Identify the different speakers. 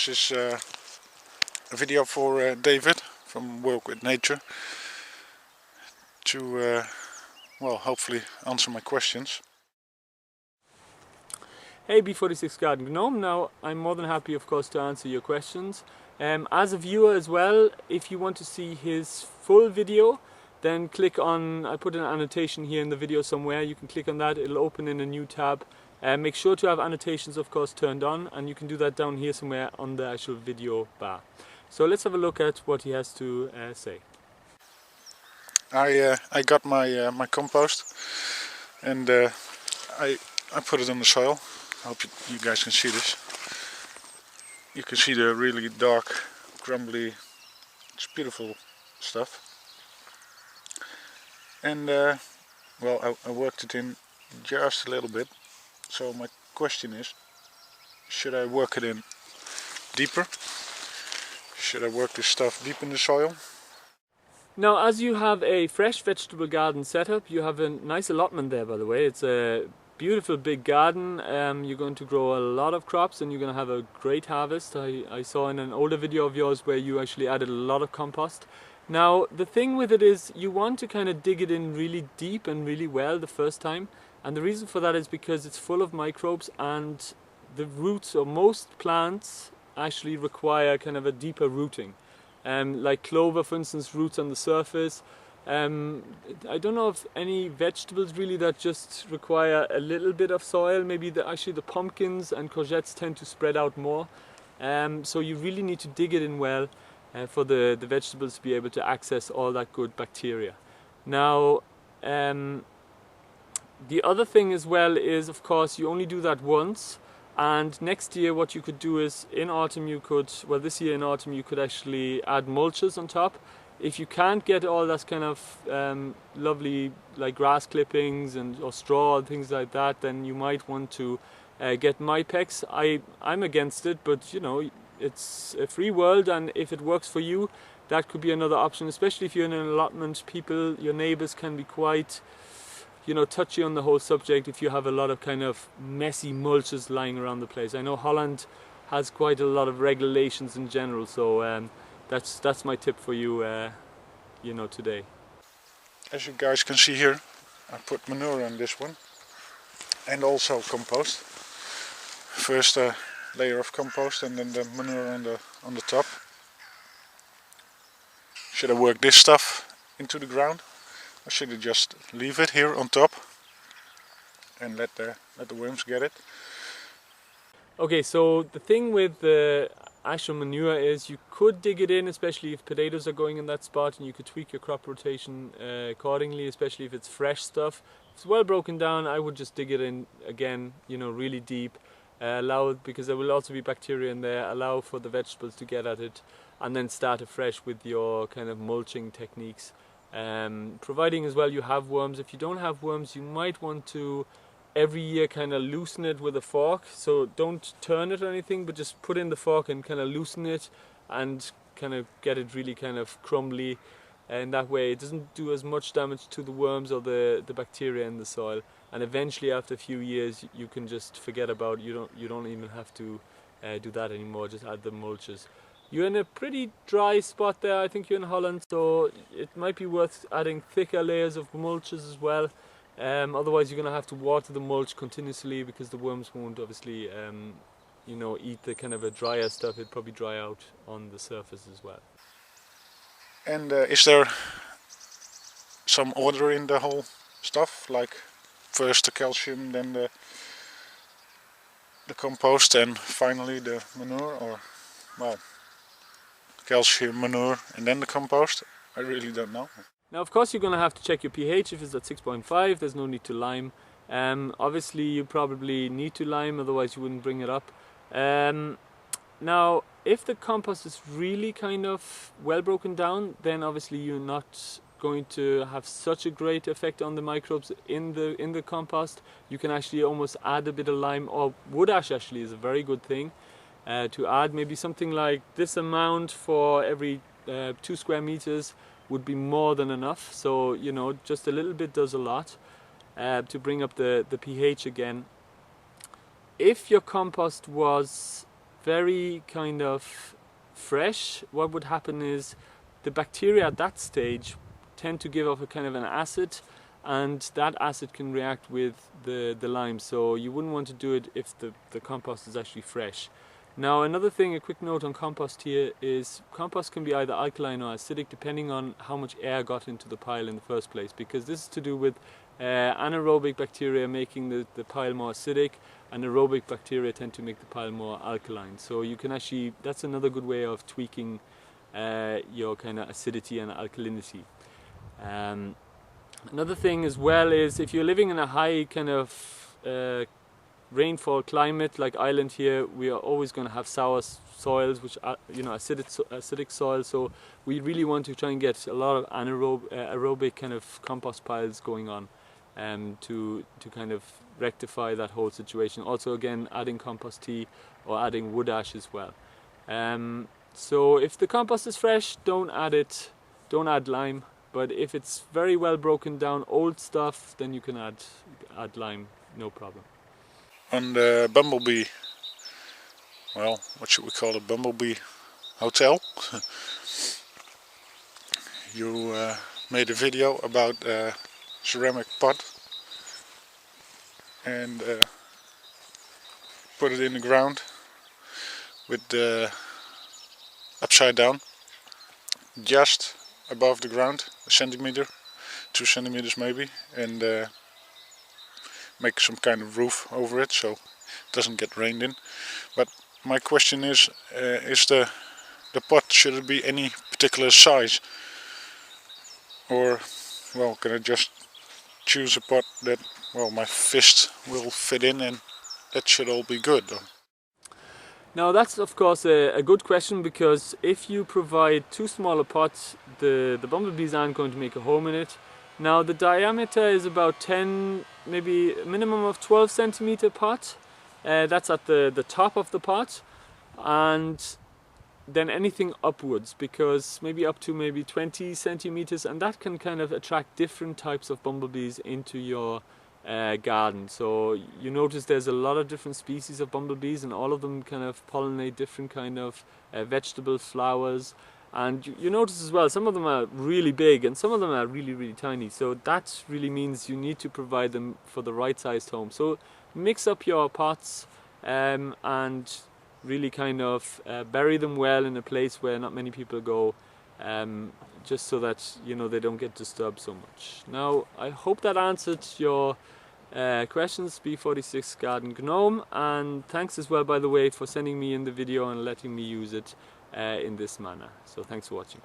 Speaker 1: This is a video for David from Work with Nature to well, hopefully answer my questions.
Speaker 2: Hey B46 Garden Gnome, now I'm more than happy of course to answer your questions. As a viewer as well, if you want to see his full video, then click on, I put an annotation here in the video somewhere, you can click on that, it'll open in a new tab. Make sure to have annotations of course turned on, and you can do that down here somewhere on the actual video bar. So let's have a look at what he has to say.
Speaker 1: I got my my compost, and I put it on the soil. I hope you guys can see this. You can see the really dark, crumbly, it's beautiful stuff. And well, I worked it in just a little bit. So my question is, should I work it in deeper? Should I work this stuff deep in the soil?
Speaker 2: Now, as you have a fresh vegetable garden setup, you have a nice allotment there, by the way. It's a beautiful big garden. You're going to grow a lot of crops and you're going to have a great harvest. I saw in an older video of yours where you actually added a lot of compost. Now, the thing with it is you want to kind of dig it in really deep and really well the first time. And the reason for that is because it's full of microbes, and the roots of most plants actually require kind of a deeper rooting. Like clover, for instance, roots on the surface. I don't know of any vegetables really that just require a little bit of soil. Maybe actually the pumpkins and courgettes tend to spread out more. So you really need to dig it in well for the vegetables to be able to access all that good bacteria. Now, the other thing as well is, of course, you only do that once. And next year what you could do is, in autumn you could, well this year in autumn you could actually add mulches on top. If you can't get all that kind of lovely like grass clippings or straw and things like that, then you might want to get Mypex. I'm against it, but you know, it's a free world, and if it works for you, that could be another option, especially if you're in an allotment. People, your neighbors can be quite, you know, touchy on the whole subject if you have a lot of kind of messy mulches lying around the place. I know Holland has quite a lot of regulations in general, so that's my tip for you, you know, today.
Speaker 1: As you guys can see here, I put manure on this one, and also compost. First a layer of compost and then the manure on the top. Should I work this stuff into the ground? Or should I just leave it here on top and let the worms get it?
Speaker 2: Okay, so the thing with the actual manure is you could dig it in, especially if potatoes are going in that spot, and you could tweak your crop rotation accordingly, especially if it's fresh stuff. If it's well broken down, I would just dig it in again, you know, really deep. Because there will also be bacteria in there, allow for the vegetables to get at it, and then start afresh with your kind of mulching techniques. Providing as well you have worms. If you don't have worms, you might want to every year kind of loosen it with a fork. So don't turn it or anything, but just put in the fork and kind of loosen it and kind of get it really kind of crumbly. And that way it doesn't do as much damage to the worms or the bacteria in the soil. And eventually after a few years you can just forget about it. You don't even have to do that anymore. Just add the mulches. You're in a pretty dry spot there, I think you're in Holland, so it might be worth adding thicker layers of mulches as well. Otherwise you're going to have to water the mulch continuously, because the worms won't obviously you know, eat the kind of a drier stuff. It'd probably dry out on the surface as well.
Speaker 1: And is there some order in the whole stuff, like first the calcium, then the compost, and finally the manure, or well, calcium, manure, and then the compost? I really don't know.
Speaker 2: Now, of course, you're going to have to check your pH. If it's at 6.5, there's no need to lime. Obviously, you probably need to lime, otherwise you wouldn't bring it up. Now, if the compost is really kind of well broken down, then obviously you're not going to have such a great effect on the microbes in the compost. You can actually almost add a bit of lime, or wood ash actually is a very good thing. To add maybe something like this amount for every 2 square meters would be more than enough. So, you know, just a little bit does a lot to bring up the pH again. If your compost was very kind of fresh, what would happen is the bacteria at that stage tend to give off a kind of an acid, and that acid can react with the lime, so you wouldn't want to do it if the compost is actually fresh. Now another thing, a quick note on compost here, is compost can be either alkaline or acidic depending on how much air got into the pile in the first place, because this is to do with anaerobic bacteria making the pile more acidic, and aerobic bacteria tend to make the pile more alkaline. So you can actually, that's another good way of tweaking your kind of acidity and alkalinity. Another thing as well is if you're living in a high kind of rainfall climate like Ireland here, we are always going to have sour soils, which are, you know, acidic soil, so we really want to try and get a lot of aerobic kind of compost piles going on to kind of rectify that whole situation. Also again, adding compost tea or adding wood ash as well. So if the compost is fresh, don't add lime, but if it's very well broken down old stuff, then you can add lime, no problem.
Speaker 1: On the bumblebee, well, what should we call it, bumblebee hotel, you made a video about a ceramic pot and put it in the ground with the upside down, just above the ground, a centimeter, 2 centimeters maybe, and make some kind of roof over it so it doesn't get rained in. But my question is the pot, should it be any particular size, or well, can I just choose a pot that, well, my fist will fit in and that should all be good?
Speaker 2: Now that's of course a good question, because if you provide too small a pot, the bumblebees aren't going to make a home in it. Now the diameter is about 10, maybe a minimum of 12 centimeter pot. That's at the top of the pot, and then anything upwards, because maybe up to maybe 20 centimeters, and that can kind of attract different types of bumblebees into your garden. So you notice there's a lot of different species of bumblebees, and all of them kind of pollinate different kind of vegetables, flowers, and you notice as well some of them are really big and some of them are really tiny. So that really means you need to provide them for the right sized home. So mix up your pots and really kind of bury them well in a place where not many people go, just so that, you know, they don't get disturbed so much. Now I hope that answered your questions, B46 Garden Gnome, and thanks as well, by the way, for sending me in the video and letting me use it in this manner. So thanks for watching.